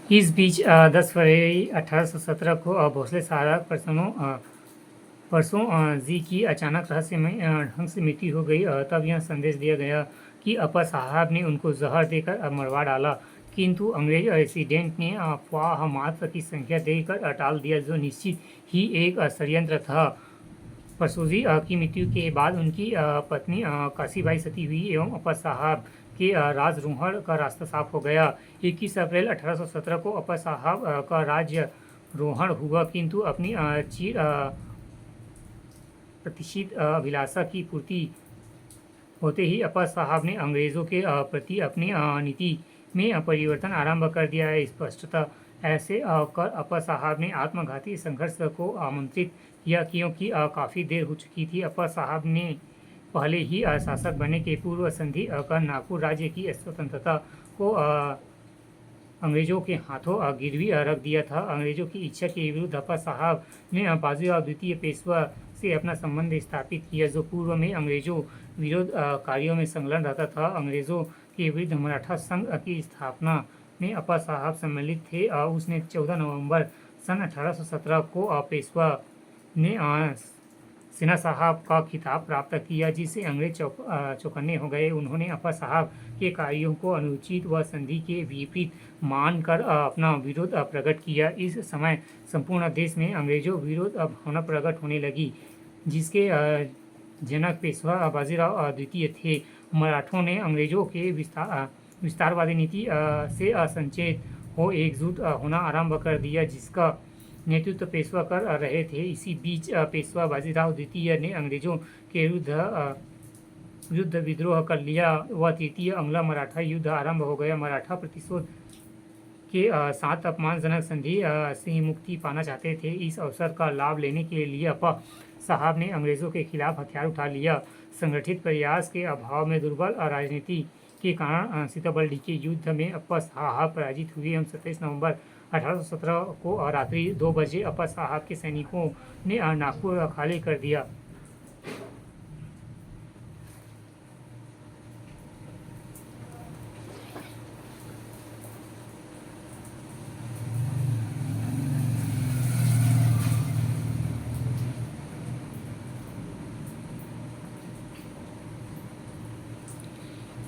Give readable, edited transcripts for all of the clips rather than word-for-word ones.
इस बीच 10 फरवरी 1817 को भोसले सारा परसों जी की अचानक रहस्यमय ढंग से मृत्यु हो गई। तब यह संदेश दिया गया कि अप्पा साहब ने उनको जहर देकर मरवा डाला, किंतु अंग्रेज रेसिडेंट ने अफवाह मात्र की संख्या देकर टाल दिया, जो निश्चित ही एक षड्यंत्र था। परसोजी की मृत्यु के बाद उनकी पत्नी काशीबाई सती हुई एवं अप्पा साहब के राजरोहण का रास्ता साफ हो गया। 21 अप्रैल 1817 को अप्पा साहब का राज्यरोहण हुआ, किंतु अपनी चिर प्रतिष्ठित अभिलाषा की पूर्ति होते ही अप्पा साहब ने अंग्रेजों के प्रति अपनी नीति में परिवर्तन आरंभ कर दिया है। स्पष्टतः ऐसे कर अप्पा साहब ने आत्मघाती संघर्ष को आमंत्रित किया, क्योंकि काफ़ी देर हो चुकी थी। अप्पा साहब ने पहले ही शासक बनने के पूर्व संधि कर नागपुर राज्य की स्वतंत्रता को अंग्रेजों के हाथों गिरवी रख दिया था। अंग्रेजों की इच्छा के विरुद्ध अप्पा साहब ने बाजीराव द्वितीय पेशवा से अपना संबंध स्थापित किया, जो पूर्व में अंग्रेजों विरोध कार्यों में संलग्न रहता था। अंग्रेजों के विरुद्ध मराठा संघ की स्थापना में अप्पा साहब सम्मिलित थे। उसने 14 नवंबर सन 1817 को पेशवा ने सिन्हा साहब का खिताब प्राप्त किया, जिससे अंग्रेज चौकन्ने हो गए। उन्होंने अप्पा साहब के कार्यों को अनुचित व संधि के विपरीत मानकर अपना विरोध प्रकट किया। इस समय संपूर्ण देश में अंग्रेजों विरोध भावना प्रकट होने लगी, जिसके जनक पेशवा बाजीराव द्वितीय थे। मराठों ने अंग्रेजों के विस्तारवादी नीति से असंचेत हो एकजुट होना आरंभ कर दिया, जिसका नेतृत्व पेशवा कर रहे थे। इसी बीच पेशवा बाजीराव द्वितीय ने अंग्रेजों के विरुद्ध विद्रोह कर लिया व तृतीय अंग्लो मराठा युद्ध आरंभ हो गया। मराठा प्रतिशोध के साथ अपमानजनक संधि से मुक्ति पाना चाहते थे। इस अवसर का लाभ लेने के लिए अप्पा साहब ने अंग्रेजों के खिलाफ हथियार उठा लिया। संगठित प्रयास के अभाव में दुर्बल राजनीति के कारण सीताबर्डी के युद्ध में अप्पा साहब पराजित हुए एवं 27 नवंबर 1817 को रात्रि 2 बजे अप्पा साहब के सैनिकों ने नागपुर खाली कर दिया।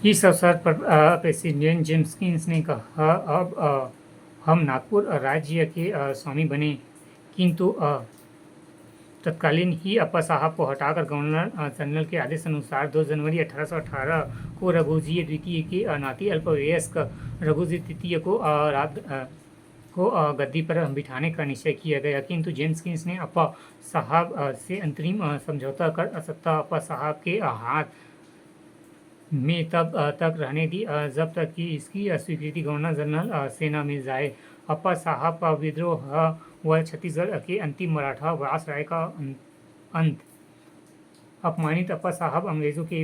इस अवसर पर प्रेसिडेंट जेम्स ने कहा, अब हम नागपुर राज्य के स्वामी बने, किंतु तत्कालीन ही अप्पा साहब को हटाकर गवर्नर जनरल के आदेश अनुसार 2 जनवरी 1818 को रघुजी द्वितीय के नाती अल्पवयस्क रघुजी तृतीय को गद्दी पर बिठाने का निश्चय किया गया, किंतु जेम्स ने अप्पा साहब से अंतरिम समझौता कर सत्ता अप्पा साहब के हाथ में तब तक रहने दी जब तक कि इसकी स्वीकृति गवर्नर जनरल से न मिल जाए। अप्पा साहब का विद्रोह व छत्तीसगढ़ के अंतिम मराठा वायसराय का अंत। अपमानित अप्पा साहब अंग्रेजों के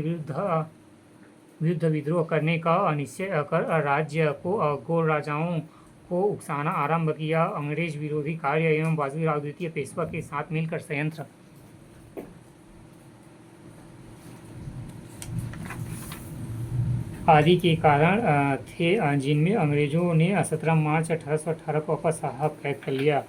विरुद्ध विद्रोह करने का निश्चय कर राज्य को गोर राजाओं को उकसाना आरंभ किया। अंग्रेज विरोधी कार्य एवं बाजीराव द्वितीय पेशवा के साथ मिलकर संयंत्र आदि के कारण थे, जिनमें अंग्रेजों ने 17 मार्च 1818 को अप्पा साहब कैद कर लिया।